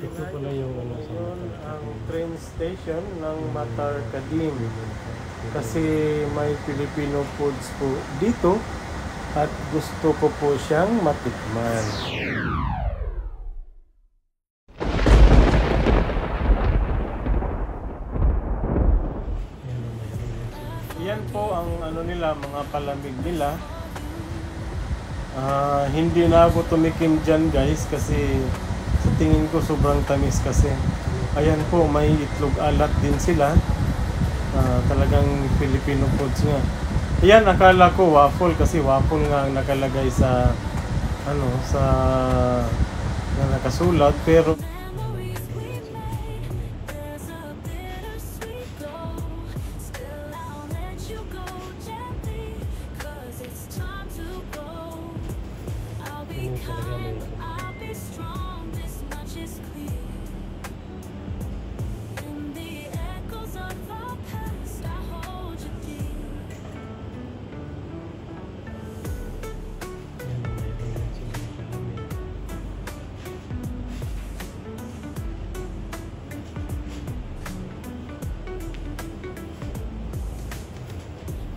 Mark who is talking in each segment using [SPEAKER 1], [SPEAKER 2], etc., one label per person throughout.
[SPEAKER 1] Ito pala yung ano sa
[SPEAKER 2] Yun
[SPEAKER 1] Matar
[SPEAKER 2] ang
[SPEAKER 1] Kadim.
[SPEAKER 2] train station ng Matar Kadim. Kasi may Filipino foods po dito at gusto ko po siyang matikman.
[SPEAKER 1] Ayan, mayroon din sila.
[SPEAKER 2] Yan po ang ano nila, mga palamig nila. Hindi na ako tumikim dyan guys kasi sa tingin ko sobrang tamis kasi. Ayan po, may itlog alat din sila. Talagang Filipino foods nga. Ayan, akala ko waffle kasi waffle nga ang nakalagay sa ano, sa na nakasulat pero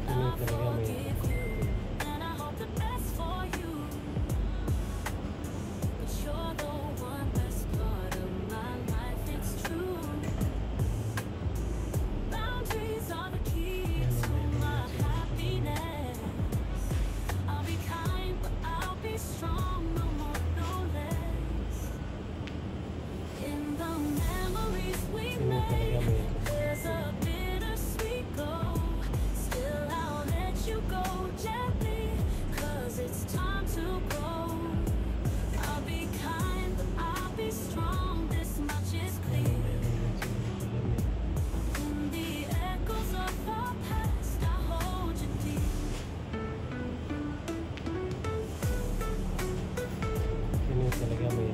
[SPEAKER 1] Yun yung talaga may ayan, mayroon din sila palamig. Yun yung talaga may talaga may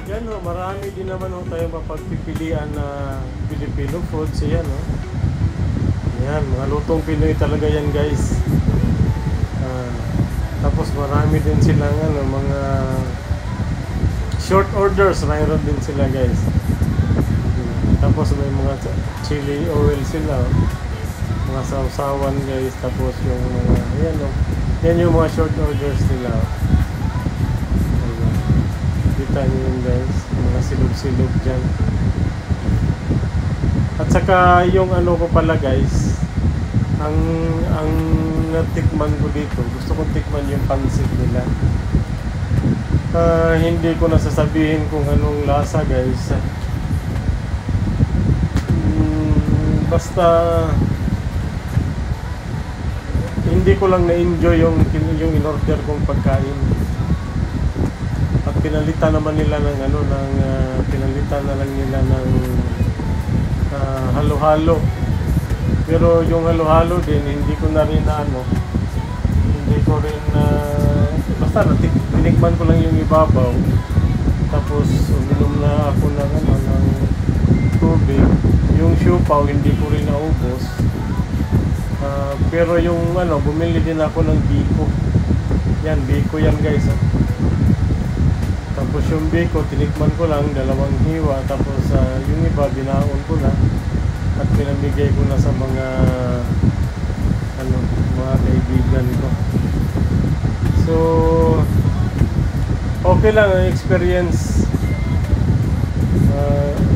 [SPEAKER 2] yan o, marami din naman o tayo mapagpipilian na Filipino foods. Yan o. Yan, mga lutong Pinoy talaga yan guys. Tapos marami din silang ano, mga short orders, mayroon din sila guys. Tapos may mga chili oil sila. Mga sausawan guys. Tapos yung mga, yan o. Yan yung mga short orders nila. Kita nyo yun guys, mga silog-silog dyan. At saka yung ano ko pala guys, ang natikman ko dito, gusto kong tikman yung pansit nila. Hindi ko nasasabihin kung anong lasa guys. Basta hindi ko lang na-enjoy yung in-order kong pagkain. At pinalitan naman nila ng ano, pinalitan na lang nila ng halo-halo. Pero yung halo-halo din, hindi ko na rin hindi ko rin basta tinikman ko lang yung ibabaw. Tapos uminom na ako ng tubig. Yung siopaw hindi ko rin naubos. Pero yung bumili din ako ng biko. Yan, biko yan guys. Tapos yung biko, tinikman ko lang, 2 hiwa. Tapos yung iba, binaon ko na. At pinamigay ko na sa mga kaibigan ko. So, okay lang ang experience.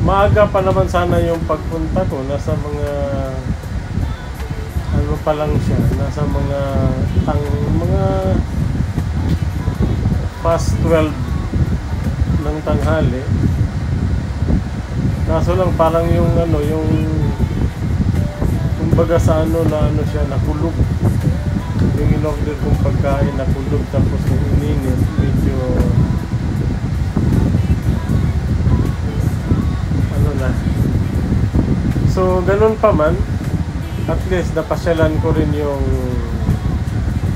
[SPEAKER 2] Maaga pa naman sana yung pagpunta ko. Nasa mga pa lang siya. Nasa mga past 12 ng tanghali. Kaso lang parang yung kumbaga sa siya nakulog. Yung in-order kong pagkain nakulog, tapos yung ininit medyo na. So ganun pa man, at least napasyalan ko rin yung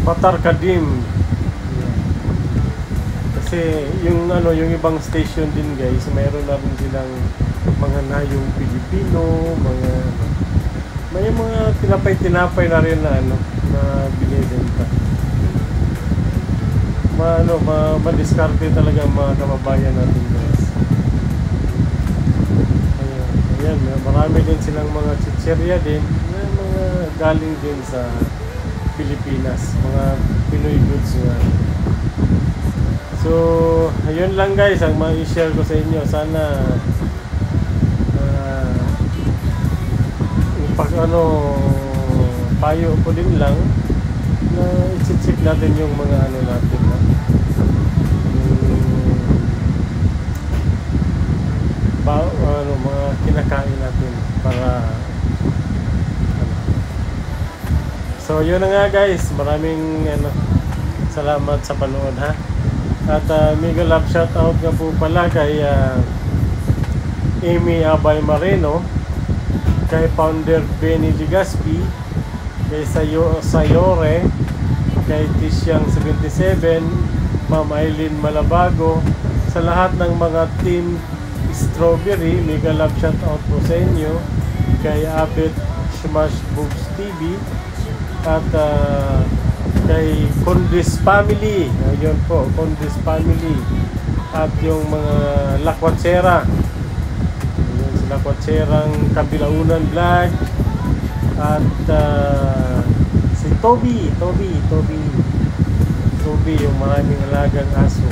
[SPEAKER 2] Matar Kadim. Kasi yung yung ibang station din guys, mayroon na rin silang mga nayong Pilipino, may mga tinapay na rin na ano na binibenta. Madiskarte talaga ang mga kababayan natin, guys. Ayan, marami din silang mga chicherya din, mga galing din sa Pilipinas, mga Pinoy goods nga. So, ayun lang guys ang ma-share ko sa inyo. Sana payo ko din lang na i-check natin yung mga ano natin, mga kinakain natin para So yun na nga guys, maraming salamat sa panood ha. At mega love shoutout nga po pala kay Amy Abay Mareno, kay founder Benny Ligaspi, kay Sayore, kay Tisyang 77, Ma'am Eileen Malabago, sa lahat ng mga team Strawberry, mega love shoutout po sa inyo, kay Abet Smash Boobs TV, at kay Condis Family, ayun po, Condis Family, at yung mga Lakwatsera, ayun, si Lakwatserang Kabilaunan Vlog, at si Toby, yung maraming alagang aso.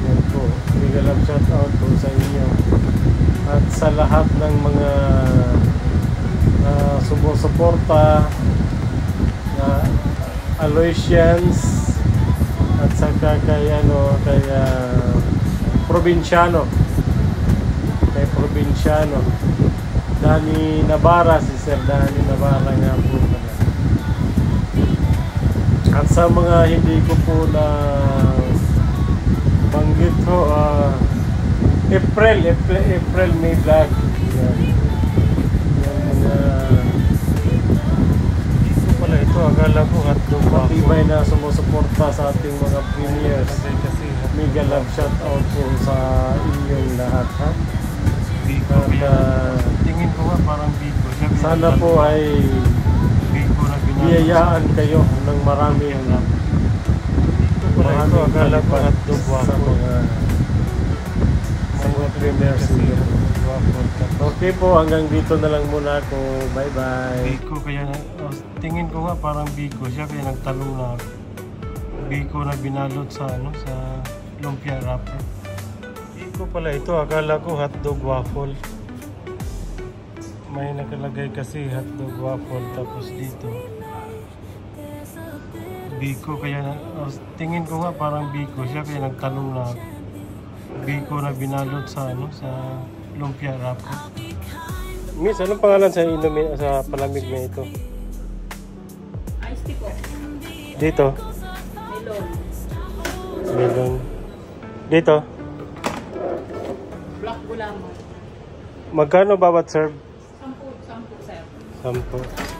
[SPEAKER 2] Yan po, mega love shout out po sa inyo at sa lahat ng mga sumusuporta na Aloysians at saka kay Provinciano, Dani Navarra, si Sir Dani Navarra nga po pala. At sa mga hindi ko po na banggit ho, April May Vlog, ito, akala ko hotdog matibay na sumusuporta sa ating mga premiers. Mega love shout out po sa inyong lahat ha. At
[SPEAKER 1] tingin ko nga parang Biko.
[SPEAKER 2] sana po ay biyayaan kayo ng marami
[SPEAKER 1] akala ko hotdog
[SPEAKER 2] sa mga premiers. Okay po, hanggang dito na lang muna ako. Bye bye.
[SPEAKER 1] Biko, kaya tingin ko nga parang Biko siya, kaya nagtanong na Biko na binalot sa sa lumpia wrapper. Biko pala ito, akala ko hotdog waffle. May nakalagay kasi hotdog waffle, tapos dito Biko, kaya tingin ko nga parang Biko siya, kaya nagtanong na Biko na binalot sa sa lumpia wrapper. Miss, anong pangalan sa inumin sa palamig na ito?
[SPEAKER 3] Ice tea po.
[SPEAKER 1] Dito?
[SPEAKER 3] Melon.
[SPEAKER 1] Dito?
[SPEAKER 3] Black gulaman.
[SPEAKER 1] Magkano bawat serve?
[SPEAKER 3] 10, sir.
[SPEAKER 1] 10.